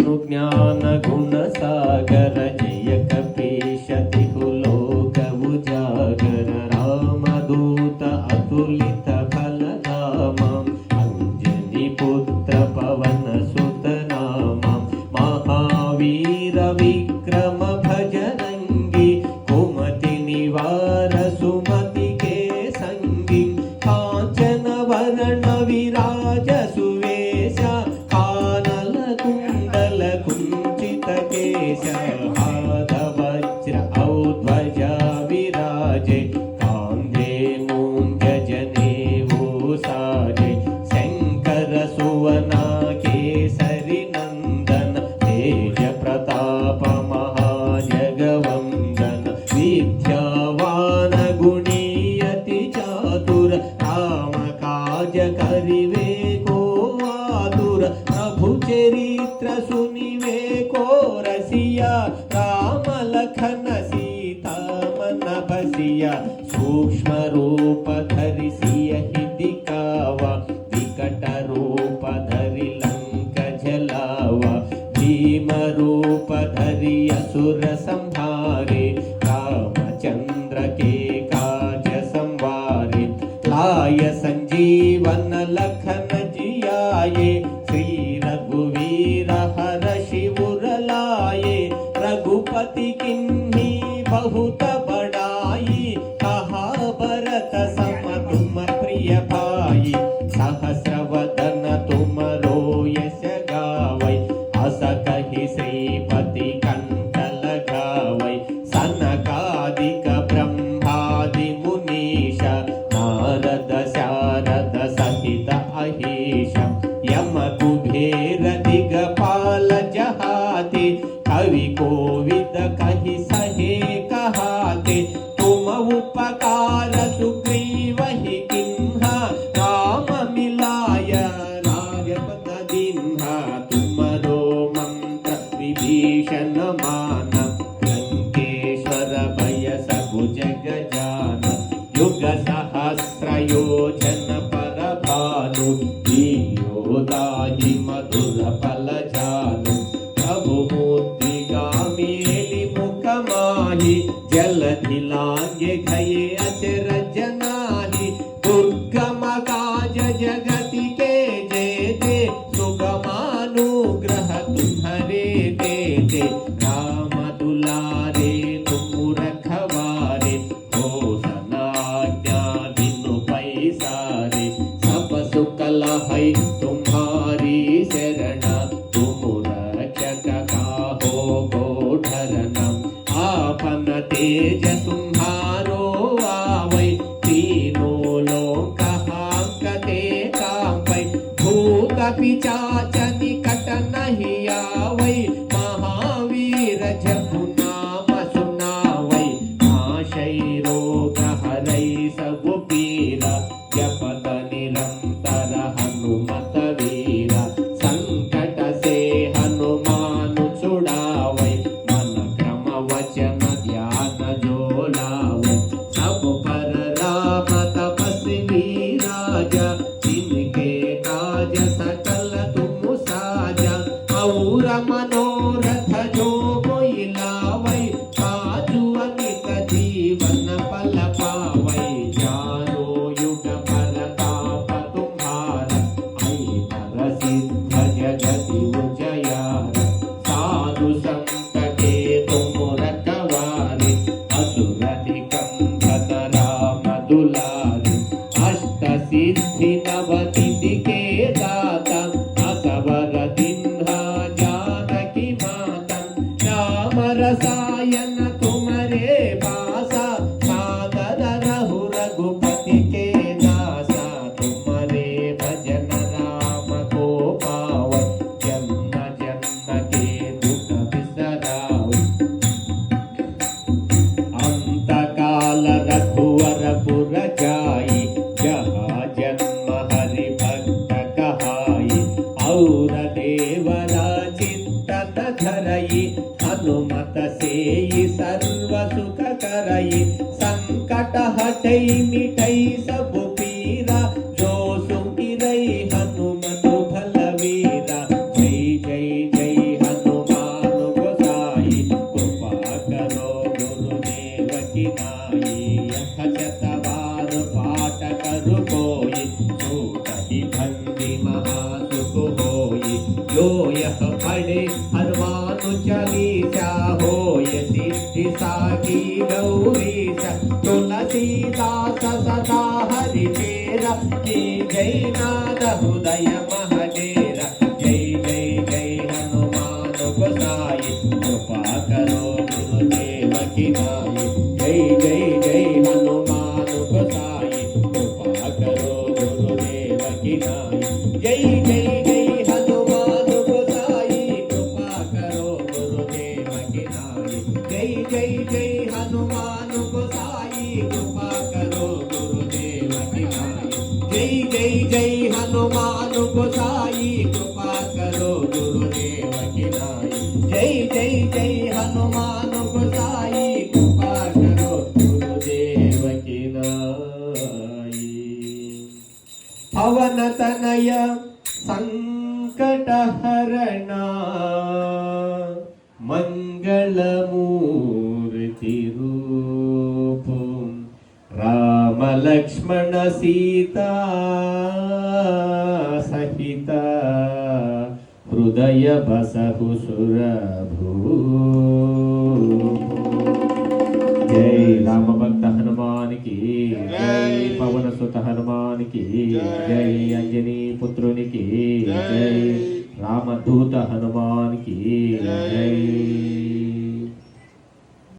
ज्ञान गुण सागर जय कपीश तिहुलोक उजागर रामदूत अतुलित बल नाम अंजनी पुत्र पवन सुत नाम महावीर विक्रम भजरंगी कुमति निवार सुमति के संगी कांचन वरण विराज सुवेश कानल कुंडल कुंचित केश हाथ वज्र औध्वजा विराजे कांधे मूंज जनेऊ साजे शंकर सुवना केसरी नंदन तेज प्रताप महाजगवंदन विद्यावान गुणी अति चातुर राम काज करिवे को आतुर प्रभु चरित्र सुनिवे को रसिया राम लखन सीता मन बसिया सूक्ष्म रूप धरि सियहि दिखावा विकट रूप धरि लंक जलावा भीम रूप धरि असुर संहारे रामचंद्र के काज संवारे लाय संजीवन लखन जियाये श्री रघुवीर हर शिवर लाये रघुपति किन्ही बहुत बड़ाई कहा भरत सम तुम प्रिय भाई सहस्र वदन तुम यश गावै अस कहि श्रीपति कंठ लगावै सनकादिक ब्रह्मादि मुनीश नारद शारद सहित अहीश यम कुबेर दिगपाल जहाते कवि कोविद कहि सहे कहाते तुम उपकार सुग्रीवहि किन्हा राम मिलाय राजपद दिन्हा तुमरो मंत्र विभीषण मान लंकेश्वर भय सबु जग जान युग सहस्र योजन पर भानु दाहि मधुर फल जानु प्रभु मुद्रिका मेलि मुख माहि जलधि लांघे गए अचरज नाही दुर्गम काज जगति के जेते सुगमानुग्रह तुम्हारे देते राम दुलारे तुम रखवारे हो सनाज्ञा दिनु पैसारे सब सुख लहै तुम्हारी शरण तुम रक्षक काहो को धरनम आपन तेज तुम्हारो आवै तीनों लोक हांकते कांपै भूत पिशाच निकट नहीं आवै महावीर जपु नाम सुनावै नाशै रोग हरै सब पीरा जपत निरंतर हनुमत वीरा संकट से हनुमान छुड़ावै मन क्रम वचन ध्यान जो लावै सब पर राम तपस्वी राजा जिनके काज सकल तुम साजा और मनोरथ जो कोई लावै काजु अनित जीवन पल पावै चारो युग परताप तुम्हारा ऐतर सिद्ध जगति उजयार साधु संत के तुम रखवारे असुर निकंदन राम दुलारे अष्ट सिद्धि नवनिधि के दाता असवर दीन्हा जानकी माता राम रसायन तुम्हारे पासा सादर रहु रघुपति के दासा तुम्हारे भजन राम को पावै जन्म जन्म के दुख बिसरावै अंत काल रघुवर पुर जाई जहाँ जन्म हरि भक्त कहाई और देवरा चित्तन धरई हनुमत सेई सर्व सुख करई संकट हटई मिटई सब पीरा जो सुमिरई हनुमत बलवीरा जय जय जय पढ़े हनुमान चालीसा होय सिद्धि साकी गौरीश तुलसीदास सदा हरि चेरा की जय नाद हृदय महडेरा जय जय जय हनुमान गोसाई कृपा करो गुरुदेव की नाई जय जय जय हनुमान गोसाई कृपा करो गुरुदेव की नाई जय जय जय हनुमान गोसाई कृपा करो गुरुदेव की नाई जय जय जय हनुमान गोसाई कृपा करो गुरुदेव की नाई जय जय जय हनुमान गोसाई कृपा करो गुरुदेव की नाई जय जय जय हनुमान गोसाई कृपा करो गुरुदेव की नाई पवन तनय संकटहरणा मंगलमूर्ति रूपं राम लक्ष्मण सीता सहित हृदय बसहु सुरभू जय राम भक्त हनुमान की जय पवन सुत हनुमान की जय अंजनी पुत्रुनि की जय रामदूत हनुमान की जय